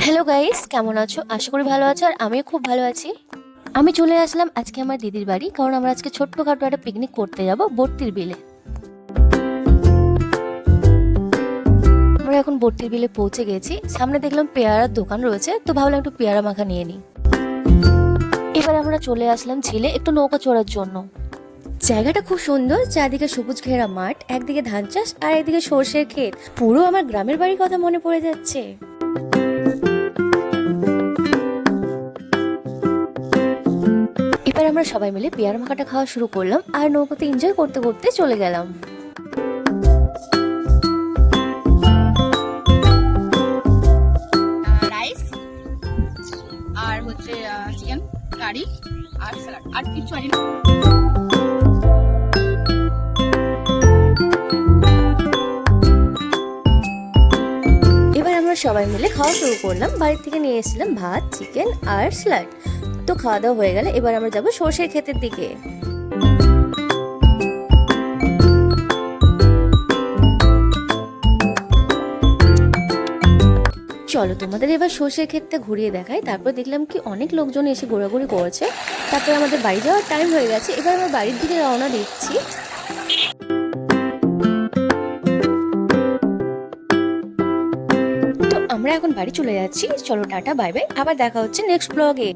Hello guys, কেমন আছো? আশা করি ভালো আছো। আর আমিও খুব ভালো আছি। আমি চলে আসলাম আজকে আমার দিদির বাড়ি, কারণ আমরা আজকে ছোট্টখাটো একটা পিকনিক করতে যাব বর্তির বিলে। আমরা এখন বর্তির বিলে পৌঁছে গেছি। সামনে দেখলাম পেয়ারার দোকান রয়েছে, তো ভাবলাম একটু পেয়ারা মাখা নিয়ে নিই। এবার আমরা চলে আসলাম ঝিলে একটু নৌকা চড়ার জন্য। জায়গাটা খুব সুন্দর, চারদিকে সবুজ ঘেরা মাঠ, একদিকে ধান চাষ আর একদিকে সর্ষের ক্ষেত। পুরো আমার গ্রামের বাড়ির কথা মনে পড়ে যাচ্ছে। এবার আমরা সবাই মিলে পেয়ারা মাখাটা খাওয়া শুরু করলাম আর নৌকাতে এনজয় করতে করতে চলে গেলাম। রাইস আর হচ্ছে চিকেন কারি আর স্যালাড আর কিছু আনি না। এবার আমরা সবাই মিলে খাওয়া শুরু করলাম। বাড়ি থেকে নিয়ে এসেছিলাম ভাত, চিকেন আর স্যালাড। তো খাওয়া দাওয়া হয়ে গেলে এবার আমরা যাবো সর্ষের ক্ষেতের দিকে। চলো তোমাদের এবার সর্ষের ক্ষেতটা ঘুরিয়ে দেখাই। তারপর দেখলাম কি অনেক লোকজন এসে ঘোরাঘুরি করেছে। তারপরে আমাদের বাড়ি যাওয়ার টাইম হয়ে গেছে। এবার আমরা বাড়ির দিকে রওনা দিচ্ছি। তো আমরা এখন বাড়ি চলে যাচ্ছি। চলো টাটা, বাই বাই, আবার দেখা হচ্ছে নেক্সট ব্লগে।